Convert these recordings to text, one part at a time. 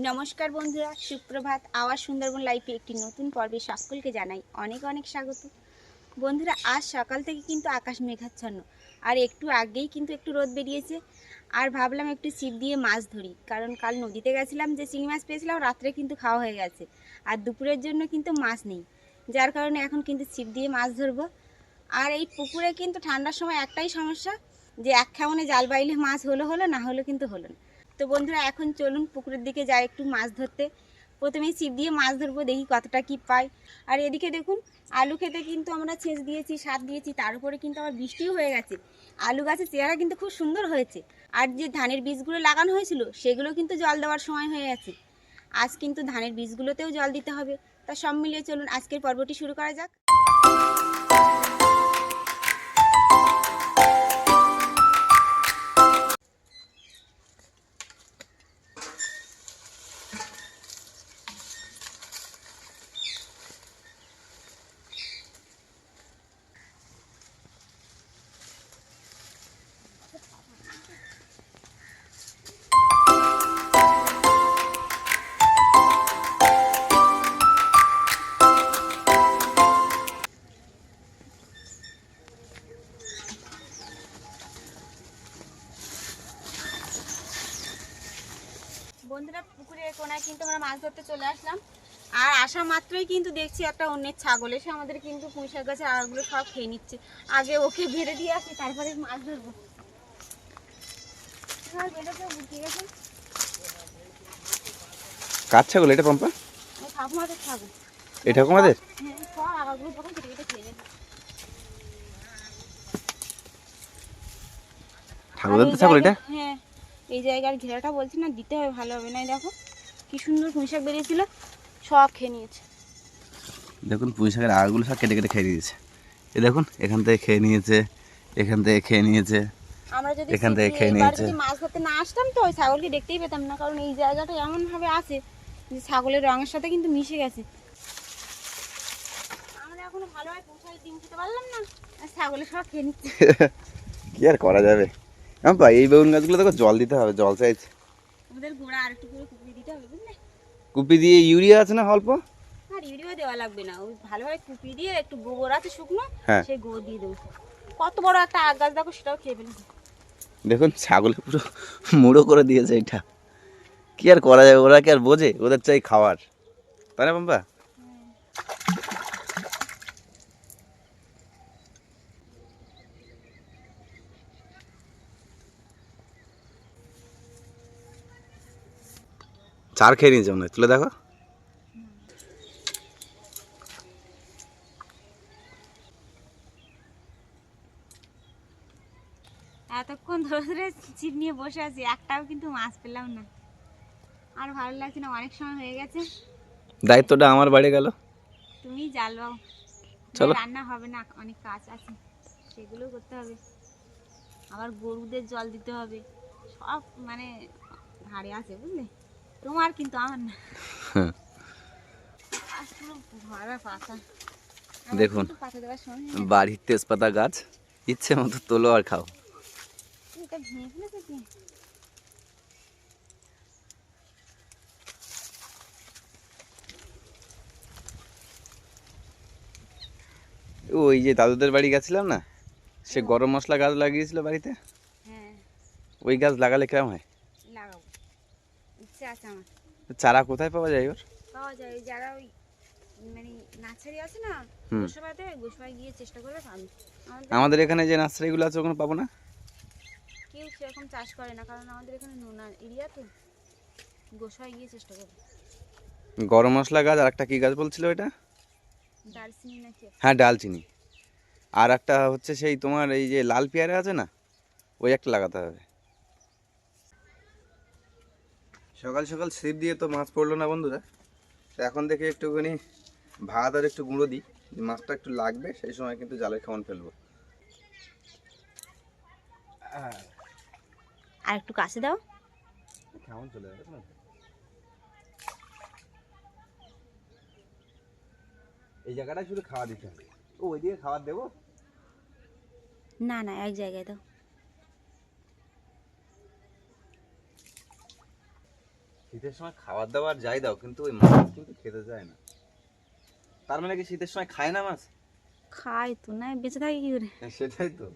নমস্কার বন্ধুরা, সুপ্রভাত। আওয়াজ সুন্দরবন লাইফে একটি নতুন পর্বে সকলকে জানাই অনেক অনেক স্বাগত। বন্ধুরা, আজ সকাল থেকে কিন্তু আকাশ মেঘাচ্ছন্ন, আর একটু আগেই কিন্তু একটু রোদ বেরিয়েছে। আর ভাবলাম একটু ছিপ দিয়ে মাছ ধরি, কারণ কাল নদীতে গেছিলাম, যে চিংড়ি মাছ পেয়েছিলাম রাত্রে কিন্তু খাওয়া হয়ে গেছে, আর দুপুরের জন্য কিন্তু মাছ নেই, যার কারণে এখন কিন্তু ছিপ দিয়ে মাছ ধরবো। আর এই পুকুরে কিন্তু ঠান্ডার সময় একটাই সমস্যা, যে এক খেমনে জাল বাইলে মাছ হলো, না হলো কিন্তু হলো না। তো বন্ধুরা, এখন চলুন পুকুরের দিকে যাই একটু মাছ ধরতে। প্রথমেই ছিপ দিয়ে মাছ ধরবো, দেখি কতটা কি পাই। আর এদিকে দেখুন, আলু খেতে কিন্তু আমরা সেচ দিয়েছি, সার দিয়েছি, তার উপরে কিন্তু আবার বৃষ্টিও হয়ে গেছে। আলু গাছের চেহারা কিন্তু খুব সুন্দর হয়েছে। আর যে ধানের বীজগুলো লাগানো হয়েছিল সেগুলো কিন্তু জল দেওয়ার সময় হয়ে গেছে। আজ কিন্তু ধানের বীজগুলোতেও জল দিতে হবে। তা সব মিলিয়ে চলুন আজকের পর্বটি শুরু করা যাক। বন্ধুরা, পুকুরের কোনায় কিন্তু আমরা মাছ ধরতে চলে আসলাম। আর আসা মাত্রই কিন্তু দেখছি একটা অন্যের ছাগল এসে আমাদের কিন্তু পুঁইশাক গাছের আড়গুলো সব খেয়ে নিচ্ছে। আগে ওকে বেঁধে দিয়ে আসি, তারপরে মাছ ধরবো। কার ছাগল এটা পম্পা? ঠাকুমাদের ছাগল। এই ঠাকুমাদের? হ্যাঁ, সব আগাগুলো তখন কেটে কেটে খেয়ে নেবে। ঠাকুরদের তো ছাগল এটা? হ্যাঁ, এই জায়গার ঘেরাটা বলছি না, দিতে হবে, ভালো হবে না। দেখো কি সুন্দর পুঁইশাক বেরিয়েছিল, সব খেয়ে নিয়েছে। দেখুন পুঁইশাকের আগাগুলো সব কেটে কেটে খেয়ে নিয়েছে। এই দেখুন, এখান থেকে খেয়ে নিয়েছে, এখান থেকে খেয়ে নিয়েছে, আমরা যদি এখান থেকে খেয়ে নিয়েছে। মাছ ধরতে না আসতাম তো ওই ছাগলকে দেখতেই পেতাম না, কারণ এই জায়গাটা এমন ভাবে আছে যে ছাগলের রঙের সাথে কিন্তু মিশে গেছে। আমরা এখনো ভালোভাবে পুঁইশাকের ডিম খেতে পারলাম না, আর ছাগলে সব খেয়ে নিচ্ছে। কি আর করা যাবে? পম্পা, এই বেগুন গাছগুলো দেখো জল দিতে হবে, জল চাইছে। ওদের গোড়া আর একটু করে কুপিয়ে দিতে হবে, বুঝলে? কুপি দিয়ে ইউরিয়া আছে না অল্প? আর ইউরিয়া দেওয়া লাগবে না, ওই ভালোভাবে কুপিয়ে দিয়ে একটু গোবর আছে শুকনো, হ্যাঁ, সেই গোবর দিয়ে দেবো। কত বড় একটা আগ গাছ দেখো, সেটাও খেয়ে ফেলেছে। দেখুন ছাগলে পুরো মুড়ো করে দিয়েছে এটা। কি আর করা যাবে, ওরা কি আর বোঝে? ওদের চাই খাওয়ার, তাই না পম্পা? চার খেয়ে নিয়েছে মনে হয়, তুলে দেখো। এতক্ষণ ধরে ধরে ছিপ নিয়ে বসে আছি, একটাও কিন্তু মাছ পেলাম না। আর ভালো লাগছে না, অনেক সময় হয়ে গেছে। দায়িত্বটা আমার বাড়ি গেল। তুমি জ্বালাও, চলো। রান্না হবে না, অনেক কাজ আছে, সেগুলো করতে হবে। আবার গরুদের জল দিতে হবে, সব মানে ভারে আছে, বুঝলে? তোমার কিন্তু, আমার না। আজ পুরো ভরা পাতা। দেখুন, বাড়ির তেজপাতা গাছ, ইচ্ছে মতো তোলো আর খাও। এটা ভেঙে ফেলেছে কি? ওই যে দাদুদের বাড়ি গেছিলাম না, সে গরম মশলা গাছ লাগিয়েছিল বাড়িতে। হ্যাঁ, ওই গাছ লাগালে কেমন হয়? লাগাবো, ইচ্ছে আছে আমার। চারা কোথায় পাওয়া যায় ওর? পাওয়া যায়, ওই যারা ওই মানে নার্সারি আছে না, গোসাবাতে, গোসাবাই গিয়ে চেষ্টা করবে পাবে। আমাদের এখানে যে নার্সারিগুলো আছে ওখানে পাবো না। কেউ সেরকম চাষ করে না, কারণ আমাদের এখানে নোনা এরিয়া তো। গোসাবাই গিয়ে চেষ্টা করবে। গরম মশলা গাছ, আর একটা কি গাছ বলছিল এটা? দারচিনি নাকি? হ্যাঁ, ডালচিনি। আর একটা হচ্ছে সেই তোমার এই যে লাল পেয়ারা আছে না, ওই একটা লাগাতে হবে। সকাল সকাল ছিপ দিয়ে তো মাছ পড়লো না বন্ধুরা, তো এখন দেখে একটুখানি ভাত আর একটু গুঁড়ো দিই, মাছটা একটু লাগবে, সেই সময় কিন্তু জালের খাওয়ান ফেলবো। আর একটু কাছে দাও। কেমন চলে যাবে না? এই জায়গাটায় শুধু খাওয়া দিতে হবে। ও ওইদিকে খাবার দেবো? না না, এক জায়গায় দাও। শীতের সময় খাবার দাবার যাই দাও, কিন্তু ওই মাছ কিন্তু খেতে চায় না। তার মানে কি শীতের সময় খায় না মাছ? খাই তো, না বেঁচে থাকি কি করে? হ্যাঁ, সেটাই তো।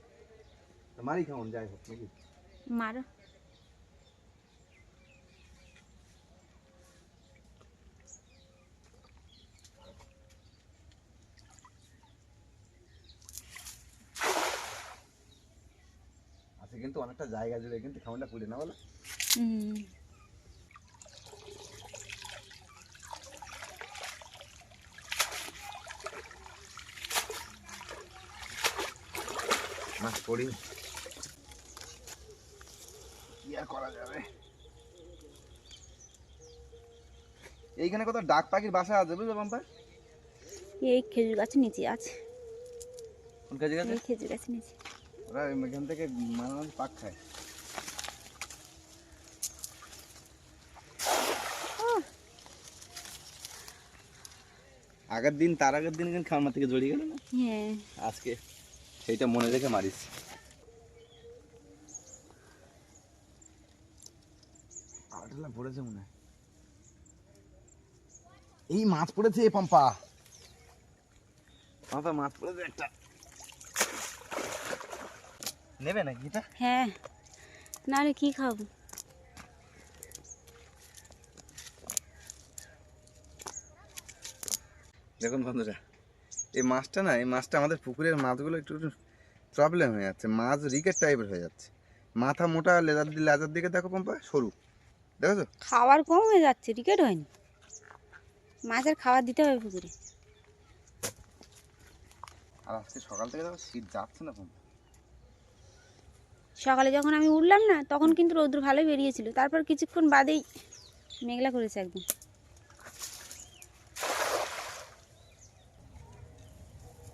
মারি কেমন যাই হোক নাকি? মারো। আছে কিন্তু অনেকটা জায়গা জুড়ে কিন্তু খাবারটা পুড়ে না বলো? হুম। মাছ পড়ি কি আর করা যাবে। এইখানে কত ডাক পাখির বাসা আছে বুঝলো পম্পা? এই খেজুর গাছের নিচে আছে। কোন কাজে গেছে? এই খেজুর গাছের নিচে। ওরা এখান থেকে মাঝে মাঝে পাক খায়। আগের দিন তার আগের দিন এখানে খামার থেকে জড়িয়ে গেল না? হ্যাঁ। আজকে সেইটা মনে রেখে মারিস। আটলা পড়েছে মনে হয়। এই মাছ পড়েছে পম্পা। পম্পা মাছ পড়েছে একটা। নেবে নাকি এটা? হ্যাঁ, না রে কি খাবো? দেখুন বন্ধুরা, এই মাছটা না, এই মাছটা আমাদের পুকুরের মাছগুলো একটু প্রবলেম হয়ে যাচ্ছে। মাছ রিকেট টাইপের হয়ে যাচ্ছে। মাথা মোটা, লেজার দিকে দেখো পম্পা সরু, দেখো? খাবার কম হয়ে যাচ্ছে, রিকেট হয়নি। মাছের খাবার দিতে হবে পুকুরে। আর আজকে সকাল থেকে দেখো শীত যাচ্ছে না পম্পা। সকালে যখন আমি উঠলাম না, তখন কিন্তু রৌদ্র ভালোই বেরিয়েছিল, তারপর কিছুক্ষণ বাদেই মেঘলা করেছে একদম।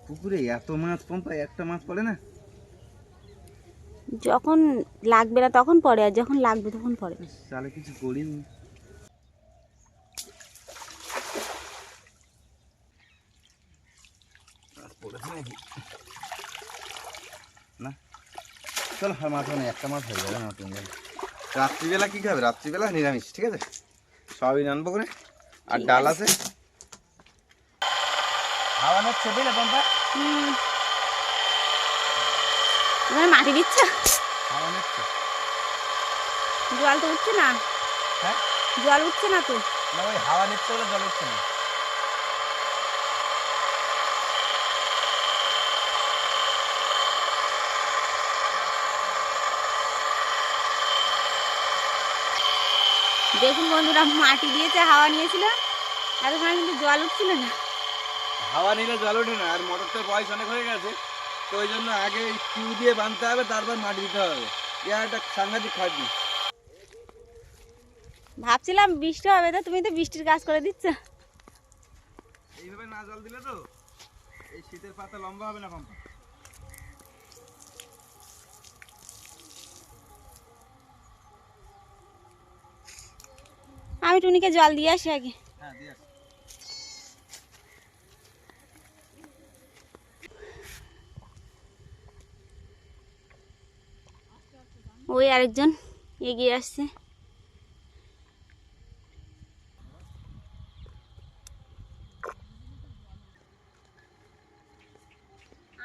পুকুরে এত মাছ পম্পা, একটা মাছ পড়ে না। যখন লাগবে না তখন পড়ে, আর যখন লাগবে তখন পড়ে। তাহলে কিছু করিনি। না চলো, আর মাছ মানে একটা মাছ হয়ে যাবে না। রাত্রিবেলা কি খাবে? রাত্রিবেলা নিরামিষ, ঠিক আছে? সয়াবিন আনবো করে, আর ডাল আছে। হাওয়া হচ্ছে বুঝলে পম্পা? তোমার মাটি দিচ্ছ? হাওয়া হচ্ছে। জল তো উঠছে না। হ্যাঁ, জল উঠছে না তো। না ওই হাওয়া নিচ্ছে বলে জল উঠছে না। দেখুন বন্ধুরা, মাটি দিয়েছে, হাওয়া নিয়েছিল, এতক্ষণ কিন্তু জল উঠছিল না। হাওয়া নিলে জল ওঠে না, আর মোটরটার বয়স অনেক হয়ে গেছে, তো ওই জন্য আগে টিউ দিয়ে বাঁধতে হবে, তারপর মাটি দিতে হবে। এটা একটা সাংঘাতিক খাটনি। ভাবছিলাম বৃষ্টি হবে, তো তুমি তো বৃষ্টির কাজ করে দিচ্ছ। এইভাবে না জল দিলে তো এই শীতের পাতা লম্বা হবে না পম্পা। আমি টুনিকে জল দিয়ে আসি আগে। হ্যাঁ দিয়ে আসো। ওই আরেকজন এগিয়ে আসছে।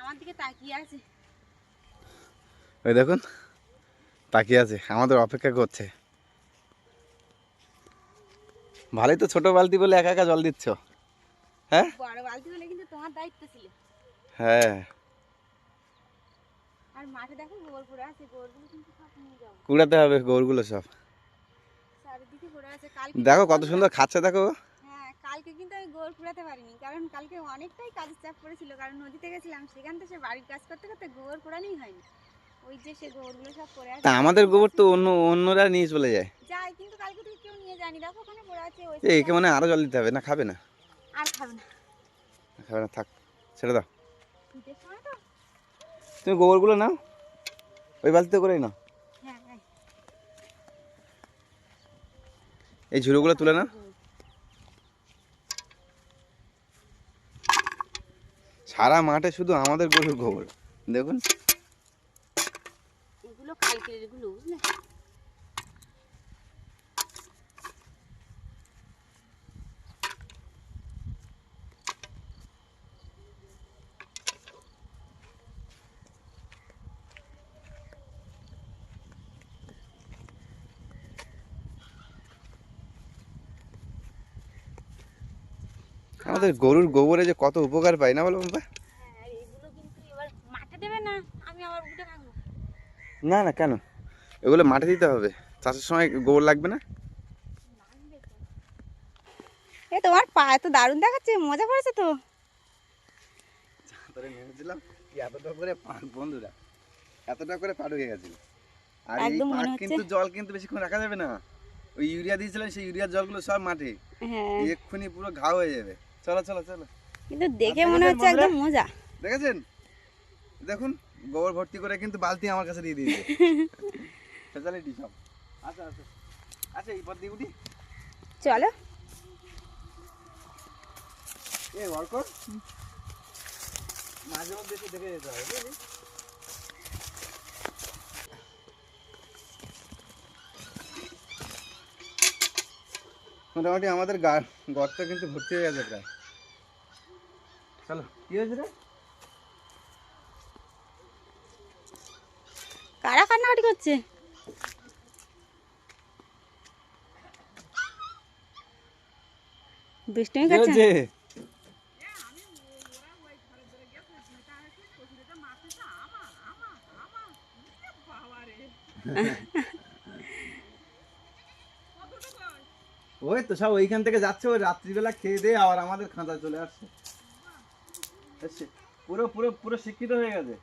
আমার দিকে তাকিয়ে আছে। ওই দেখুন তাকিয়ে আছে, আমাদের অপেক্ষা করছে। ভালোই তো, ছোট বালতি বলে একা একা জল দিচ্ছ। হ্যাঁ, বড় বালতি হলে কিন্তু তোমার দায়িত্ব ছিল। হ্যাঁ। আর মাঠে দেখো গোবর পড়ে আছে, গোবরগুলো কিন্তু সব নিয়ে যাবো। কুড়াতে হবে গোবরগুলো সব। চারিদিকে পড়ে আছে। কালকে দেখো কত সুন্দর খাচ্ছে, দেখো। হ্যাঁ, কালকে কিন্তু আমি গোবর কুড়াতে পারিনি, কারণ কালকে অনেকটাই কাজের চাপ পড়েছিল, কারণ নদীতে গেছিলাম, সেখান থেকে বাড়ির কাজ করতে করতে গোবর কুড়ানোই হয়নি। ওই যে সে গোবরগুলো সব পড়ে আছে। তা আমাদের গোবর তো অন্যরা নিয়ে চলে যায়। যাই, কিন্তু কালকে থেকে কেউ নিয়ে যায়নি, দেখো ওখানে পড়ে আছে। ওই একে মানে আরো জল দিতে হবে না? খাবে না? আর খাবে না। খাবে না, থাক, ছেড়ে দাও। শীতের সময় তো। তুমি গোবরগুলো নাও, ওই বালতিতে করেই নাও। হ্যাঁ হ্যাঁ, এই ঝুড়োগুলো তুলে নাও। সারা মাঠে শুধু আমাদের গরুর গোবর, দেখুন। এগুলো কালকের, এগুলো বুঝলে। আমাদের গরুর গোবরে যে কত উপকার পাই না বলো পম্পা? হ্যাঁ, আর এগুলো কিন্তু এবার মাঠে দেবে না, আমি আবার উঠে থাকবো। না না, কেন? এগুলো মাঠে দিতে হবে, চাষের সময় গোবর লাগবে না? এ তোমার পা এত দারুণ দেখাচ্ছে, মজা পড়েছে তো। ধরে নেমেছিলাম এতটা করে পাক, বন্ধুরা এতটা করে পা ঢুকে গেছিল। আর এই একদম পাক মনে হচ্ছে। কিন্তু জল কিন্তু বেশিক্ষণ রাখা যাবে না। ওই ইউরিয়া দিয়েছিলেন, সেই ইউরিয়ার জলগুলো সব মাঠে, হ্যাঁ, এক্ষুনি পুরো ঘাও হয়ে যাবে। চলো চলো চলো। কিন্তু দেখে আর মনে দেখেছেন হচ্ছে একদম মজা। দেখেছেন? দেখুন গোবর ভর্তি করে কিন্তু বালতি আমার কাছে দিয়ে দিয়েছে। ফেসালিটি সব। আচ্ছা আচ্ছা আচ্ছা, এই পথ দিয়ে উঠি। চলো। এ অর্ক, মাঝে মধ্যে এসে দেখে যেতে হবে, বুঝলি? মোটামুটি আমাদের গর্ত কিন্তু ভর্তি হয়ে গেছে প্রায়। চলো, কি হয়েছে রে? কারা কান্নাকাটি করছে? দুষ্টুমি কি করছে? হয়েছে? ওই তো সব ওইখান থেকে যাচ্ছে, ওই রাত্রিবেলা খেয়ে দিয়ে আবার আমাদের খাঁচা চলে আসছে। এসছে, পুরো পুরো পুরো শিক্ষিত হয়ে গেছে।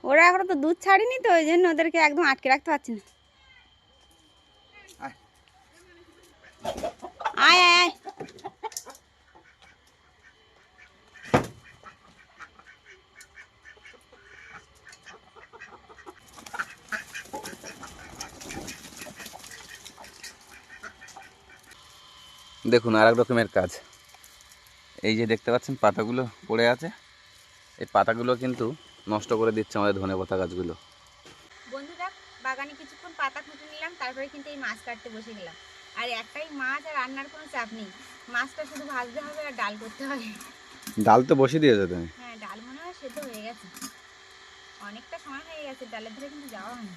ওরা এখনো তো দুধ ছাড়েনি, তো ওই জন্য ওদেরকে একদম আটকে রাখতে পারছি না। আয়। আয় আয় আয়। দেখুন আর এক রকমের কাজ। এই যে দেখতে পাচ্ছেন পাতাগুলো পড়ে আছে, এই পাতাগুলো কিন্তু নষ্ট করে দিচ্ছে আমাদের ধনেপাতা গাছগুলো। বন্ধুরা, বাগানে কিছুক্ষণ পাতা খুঁটে নিলাম, তারপরে কিন্তু এই মাছ কাটতে বসে গেলাম। আর একটাই মাছ, আর রান্নার কোনো চাপ নেই। মাছটা শুধু ভাজতে হবে আর ডাল করতে হবে। ডাল তো বসিয়ে দিয়েছো তুমি? হ্যাঁ, ডাল মনে হয় সেদ্ধ হয়ে গেছে। অনেকটা সময় হয়ে গেছে, ডালের ধরে কিন্তু যাওয়া হয়নি।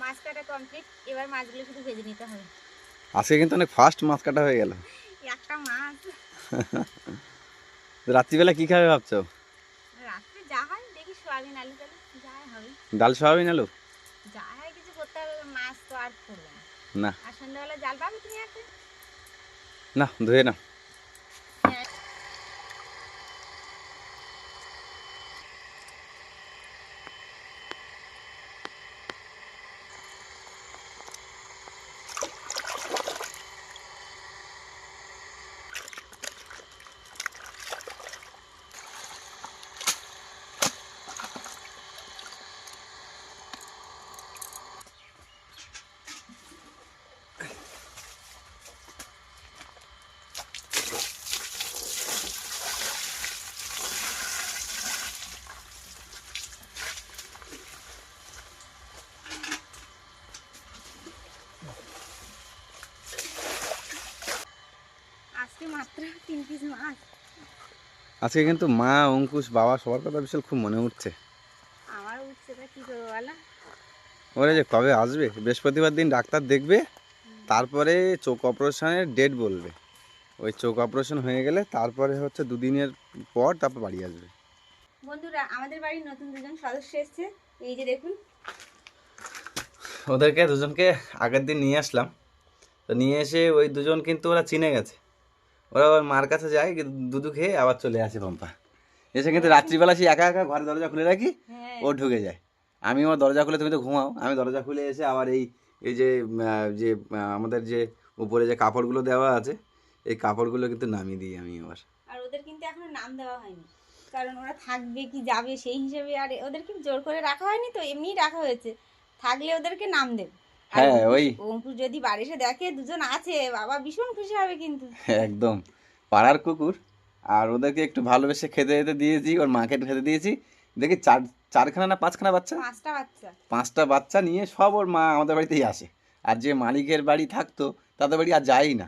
মাছ কাটা কমপ্লিট, এবার মাছগুলো শুধু ভেজে নিতে হবে। আজকে কিন্তু অনেক ফাস্ট মাছ কাটা হয়ে গেল। একটা মাছ। রাত্রিবেলা কি খাবে ভাবছো? রাত্রে যা হয় দেখি, সোয়াবিন আলু টালু যা হবে। ডাল সোয়াবিন আলু? যা হয় কিছু করতে হবে, মাছ তো আর করবো না। না আর সন্ধ্যাবেলা জাল পাবে তুমি একটা? না, ধুয়ে না। আজকে মাত্র 3 পিস মাছ। আজকে কিন্তু মা, অঙ্কুশ, বাবা সবার কথা বিশাল খুব মনে উঠছে। আমার উঠছে, তা কি করবো বলো? ওরা যে কবে আসবে, বৃহস্পতিবার দিন ডাক্তার দেখবে, তারপরে চোখ অপারেশনের ডেট বলবে। ওই চোখ অপারেশন হয়ে গেলে তারপরে হচ্ছে 2 দিনের পর তারপর বাড়ি আসবে। বন্ধুরা, আমাদের বাড়ির নতুন 2জন সদস্য এসেছে। এই যে দেখুন। ওদেরকে দুজনকে আগের দিন নিয়ে আসলাম, তো নিয়ে এসে ওই দুজন কিন্তু ওরা চিনে গেছে। ওরা ওর মার কাছে যায়, দুধু খেয়ে আবার চলে আসে পম্পা। এসে কিন্তু রাত্রিবেলা সেই একা একা ঘরে দরজা খুলে রাখি, হ্যাঁ, ও ঢুকে যায়। আমি আমার দরজা খুলে, তুমি তো ঘুমাও, আমি দরজা খুলে এসে আবার এই এই যে আমাদের যে উপরে যে কাপড়গুলো দেওয়া আছে, এই কাপড়গুলো কিন্তু নামিয়ে দিই আমি আবার। আর ওদের কিন্তু এখনো নাম দেওয়া হয়নি, কারণ ওরা থাকবে কি যাবে সেই হিসেবে আর ওদের কিন্তু জোর করে রাখা হয়নি, তো এমনিই রাখা হয়েছে। থাকলে ওদেরকে নাম দেব। আর হ্যাঁ, ওই অঙ্কুর যদি বাড়ি এসে দেখে দুজন আছে, বাবা ভীষণ খুশি হবে কিন্তু। একদম পাড়ার কুকুর। আর ওদেরকে একটু ভালোবেসে খেতে খেতে দিয়েছি, ওর মাকে একটু খেতে দিয়েছি। দেখি চারখানা না পাঁচখানা বাচ্চা, 5টা বাচ্চা। 5টা বাচ্চা নিয়ে সব ওর মা আমাদের বাড়িতেই আসে। আর যে মালিকের বাড়ি থাকতো তাদের বাড়ি আর যায়ই না।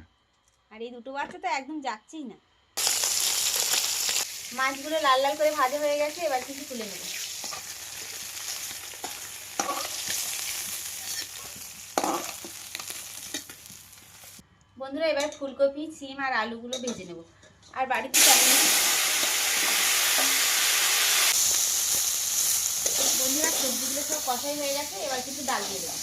আর এই দুটো বাচ্চা তো একদম যাচ্ছেই না। মাছগুলো লাল লাল করে ভাজা হয়ে গেছে, এবার কিছু তুলে নেব। বন্ধুরা এবার ফুলকপি, সিম আর আলুগুলো ভেজে নেব। আর বাড়িতে চাইনি বন্ধুরা, সবজিগুলো সব কষাই হয়ে গেছে, এবার কিছু ডাল দিয়ে দেবো।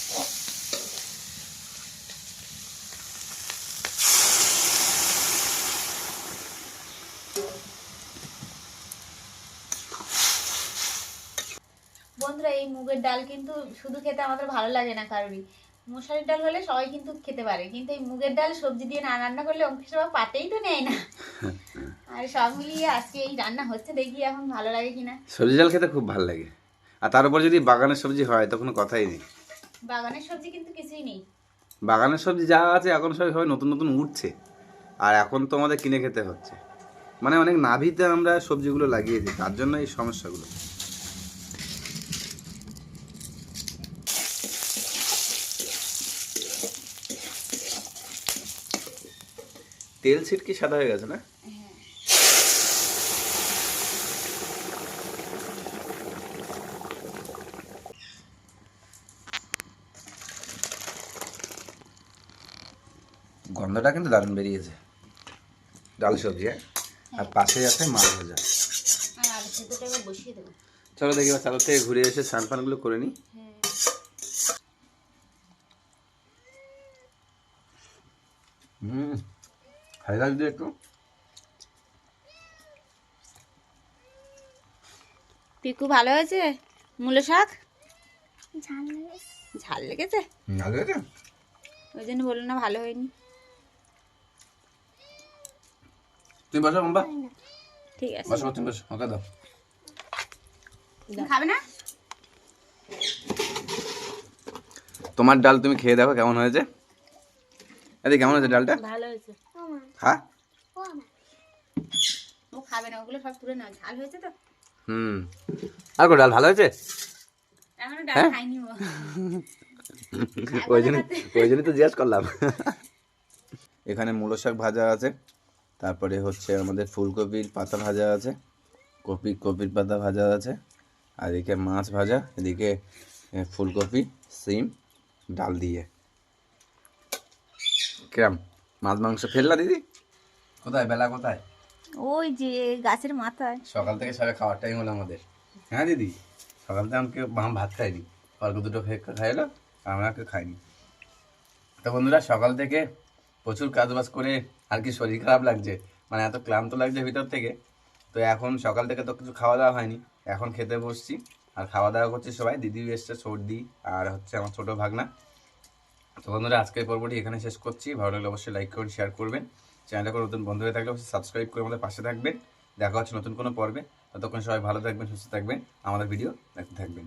বন্ধুরা এই মুগের ডাল কিন্তু শুধু খেতে আমাদের ভালো লাগে না কারোরই। মশারির ডাল হলে সবাই কিন্তু খেতে পারে, কিন্তু এই মুগের ডাল সবজি দিয়ে না রান্না করলে অঙ্কিত সবাই পাতেই তো নেয় না। আর সব মিলিয়ে আজকে এই রান্না হচ্ছে, দেখি এখন ভালো লাগে কিনা। সবজি ডাল খেতে খুব ভালো লাগে। আর তার উপর যদি বাগানের সবজি হয় তো কোনো কথাই নেই। বাগানের সবজি কিন্তু কিছুই নেই। বাগানের সবজি যা আছে এখন সবই সবাই নতুন নতুন উঠছে, আর এখন তো আমাদের কিনে খেতে হচ্ছে। মানে অনেক নাভিতে আমরা সবজিগুলো লাগিয়েছি, তার জন্য এই সমস্যাগুলো। তেল ছিটকি সাদা হয়ে গেছে না? গন্ধটা কিন্তু দারুণ বেরিয়েছে। ডাল সবজি, আর পাশে আছে মাছ ভাজা। আর আলু সেদ্ধটা এবার বসিয়ে দেবো। চলো দেখি এবার চাদর থেকে ঘুরে এসে স্নান পানগুলো করে নিই। হালকা যদি একটু পিকু ভালো হয়েছে? মূলো শাক ঝাল লেগেছে, ভালো হয়েছে। ওই জন্য বললো না ভালো হয়নি। তুমি বসো বাবা, ঠিক আছে, বসো তুমি বসো, ওকে দাও। তুমি খাবে না? তোমার ডাল তুমি খেয়ে দেখো কেমন হয়েছে। এদি কেমন হয়েছে ডালটা? ভালো হয়েছে। খা। ও খাবে না, ওগুলো সব তুলে নাও, ঝাল হয়েছে তো। আর কো ডাল ভালো হয়েছে? এখনো ডাল খাইনি ও। ওই জন্যই তো জিজ্ঞাসা করলাম। এখানে মূলো শাক ভাজা আছে, তারপরে হচ্ছে আমাদের ফুলকপির পাতা ভাজা আছে, কপির পাতা ভাজা আছে, আর এদিকে মাছ ভাজা, এদিকে ফুলকপি, সিম, ডাল দিয়ে। কিরম মাছ মাংস ফেললা দিদি? কোথায় বেলা কোথায়? ওই যে গাছের মাথায়। সকাল থেকে সবাই খাওয়ার টাইম হলো আমাদের। হ্যাঁ দিদি, সকাল থেকে আমাকে ভাত খাইনি, অল্প দুটো খাইলো, আমরা কেউ খাইনি। তো বন্ধুরা সকাল থেকে প্রচুর কাজবাজ করে আর কি শরীর খারাপ লাগছে, মানে এত ক্লান্ত লাগছে ভিতর থেকে। তো এখন সকাল থেকে তো কিছু খাওয়া দাওয়া হয়নি, এখন খেতে বসছি আর খাওয়া দাওয়া করছি সবাই। দিদিও এসছে, সর্দি আর হচ্ছে আমার ছোটো ভাগনা। তো বন্ধুরা আজকের পর্বটি এখানে শেষ করছি। ভালো লাগলে অবশ্যই লাইক করুন, শেয়ার করবেন। চ্যানেলটা করে নতুন বন্ধু হয়ে থাকলে অবশ্যই সাবস্ক্রাইব করে আমাদের পাশে থাকবেন। দেখা হচ্ছে নতুন কোনো পর্বে। ততক্ষণ সবাই ভালো থাকবেন, সুস্থ থাকবেন, আমাদের ভিডিও দেখতে থাকবেন।